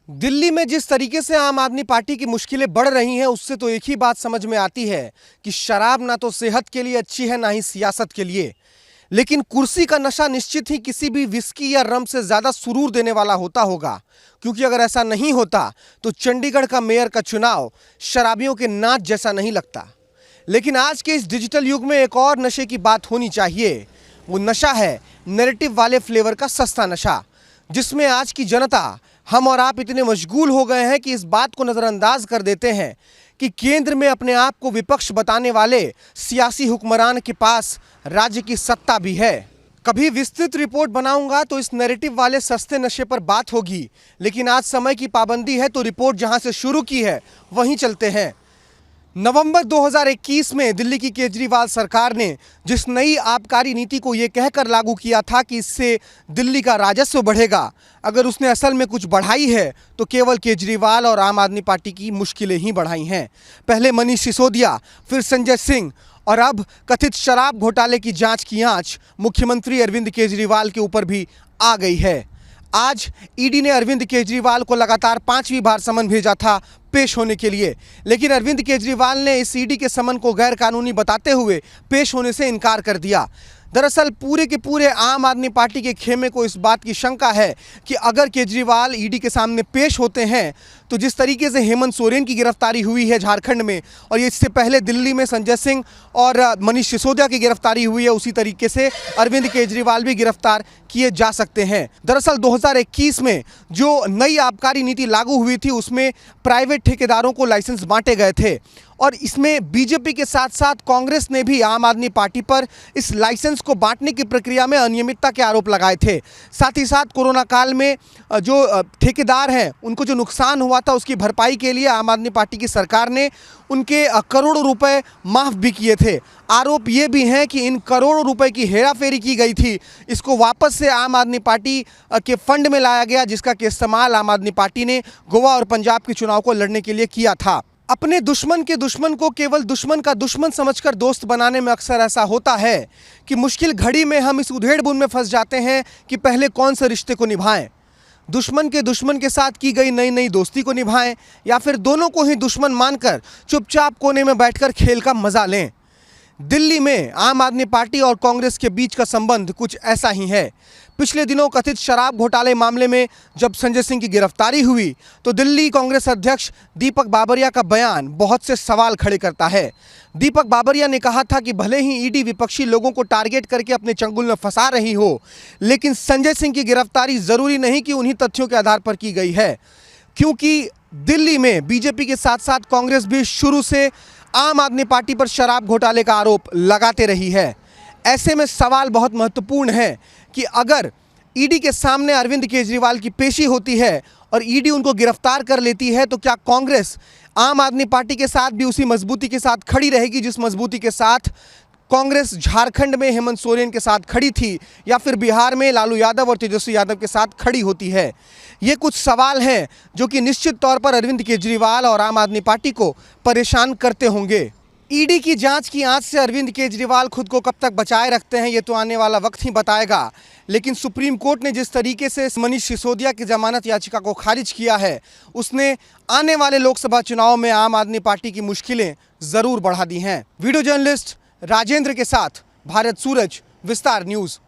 दिल्ली में जिस तरीके से आम आदमी पार्टी की मुश्किलें बढ़ रही हैं, उससे तो एक ही बात समझ में आती है कि शराब ना तो सेहत के लिए अच्छी है, ना ही सियासत के लिए। लेकिन कुर्सी का नशा निश्चित ही किसी भी विस्की या रम से ज्यादा सुरूर देने वाला होता होगा, क्योंकि अगर ऐसा नहीं होता तो चंडीगढ़ का मेयर का चुनाव शराबियों के नाच जैसा नहीं लगता। लेकिन आज के इस डिजिटल युग में एक और नशे की बात होनी चाहिए। वो नशा है नैरेटिव वाले फ्लेवर का सस्ता नशा, जिसमें आज की जनता, हम और आप इतने मशगूल हो गए हैं कि इस बात को नज़रअंदाज कर देते हैं कि केंद्र में अपने आप को विपक्ष बताने वाले सियासी हुक्मरान के पास राज्य की सत्ता भी है। कभी विस्तृत रिपोर्ट बनाऊंगा तो इस नैरेटिव वाले सस्ते नशे पर बात होगी, लेकिन आज समय की पाबंदी है तो रिपोर्ट जहां से शुरू की है वहीं चलते हैं। नवंबर 2021 में दिल्ली की केजरीवाल सरकार ने जिस नई आबकारी नीति को ये कहकर लागू किया था कि इससे दिल्ली का राजस्व बढ़ेगा, अगर उसने असल में कुछ बढ़ाई है तो केवल केजरीवाल और आम आदमी पार्टी की मुश्किलें ही बढ़ाई हैं। पहले मनीष सिसोदिया, फिर संजय सिंह और अब कथित शराब घोटाले की जांच की आंच मुख्यमंत्री अरविंद केजरीवाल के ऊपर भी आ गई है। आज ईडी ने अरविंद केजरीवाल को लगातार 5वीं बार समन भेजा था पेश होने के लिए, लेकिन अरविंद केजरीवाल ने इस ईडी के समन को गैर कानूनी बताते हुए पेश होने से इनकार कर दिया। दरअसल पूरे के पूरे आम आदमी पार्टी के खेमे को इस बात की शंका है कि अगर केजरीवाल ईडी के सामने पेश होते हैं तो जिस तरीके से हेमंत सोरेन की गिरफ्तारी हुई है झारखंड में, और इससे पहले दिल्ली में संजय सिंह और मनीष सिसोदिया की गिरफ्तारी हुई है, उसी तरीके से अरविंद केजरीवाल भी गिरफ्तार किए जा सकते हैं। दरअसल 2021 में जो नई आबकारी नीति लागू हुई थी उसमें प्राइवेट ठेकेदारों को लाइसेंस बांटे गए थे, और इसमें बीजेपी के साथ साथ कांग्रेस ने भी आम आदमी पार्टी पर इस लाइसेंस को बांटने की प्रक्रिया में अनियमितता के आरोप लगाए थे। साथ ही साथ कोरोना काल में जो ठेकेदार हैं उनको जो नुकसान हुआ था उसकी भरपाई के लिए आम आदमी पार्टी की सरकार ने उनके करोड़ों रुपए माफ़ भी किए थे। आरोप ये भी हैं कि इन करोड़ों रुपए की हेराफेरी की गई थी, इसको वापस से आम आदमी पार्टी के फंड में लाया गया, जिसका कि इस्तेमाल आम आदमी पार्टी ने गोवा और पंजाब के चुनाव को लड़ने के लिए किया था। अपने दुश्मन के दुश्मन को केवल दुश्मन का दुश्मन समझकर दोस्त बनाने में अक्सर ऐसा होता है कि मुश्किल घड़ी में हम इस उधेड़-बुन में फंस जाते हैं कि पहले कौन से रिश्ते को निभाएं, दुश्मन के साथ की गई नई नई दोस्ती को निभाएं, या फिर दोनों को ही दुश्मन मानकर चुपचाप कोने में बैठकर खेल का मजा लें। दिल्ली में आम आदमी पार्टी और कांग्रेस के बीच का संबंध कुछ ऐसा ही है। पिछले दिनों कथित शराब घोटाले मामले में जब संजय सिंह की गिरफ्तारी हुई तो दिल्ली कांग्रेस अध्यक्ष दीपक बाबरिया का बयान बहुत से सवाल खड़े करता है। दीपक बाबरिया ने कहा था कि भले ही ईडी विपक्षी लोगों को टारगेट करके अपने चंगुल में फंसा रही हो, लेकिन संजय सिंह की गिरफ्तारी जरूरी नहीं कि उन्हीं तथ्यों के आधार पर की गई है, क्योंकि दिल्ली में बीजेपी के साथ साथ कांग्रेस भी शुरू से आम आदमी पार्टी पर शराब घोटाले का आरोप लगाते रही है। ऐसे में सवाल बहुत महत्वपूर्ण है कि अगर ईडी के सामने अरविंद केजरीवाल की पेशी होती है और ईडी उनको गिरफ्तार कर लेती है तो क्या कांग्रेस आम आदमी पार्टी के साथ भी उसी मजबूती के साथ खड़ी रहेगी जिस मजबूती के साथ कांग्रेस झारखंड में हेमंत सोरेन के साथ खड़ी थी, या फिर बिहार में लालू यादव और तेजस्वी यादव के साथ खड़ी होती है? ये कुछ सवाल हैं जो कि निश्चित तौर पर अरविंद केजरीवाल और आम आदमी पार्टी को परेशान करते होंगे। ईडी की जांच की आंच से अरविंद केजरीवाल खुद को कब तक बचाए रखते हैं ये तो आने वाला वक्त ही बताएगा, लेकिन सुप्रीम कोर्ट ने जिस तरीके से मनीष सिसोदिया की जमानत याचिका को खारिज किया है, उसने आने वाले लोकसभा चुनाव में आम आदमी पार्टी की मुश्किलें ज़रूर बढ़ा दी हैं। वीडियो जर्नलिस्ट राजेंद्र के साथ भारत सूरज, विस्तार न्यूज़।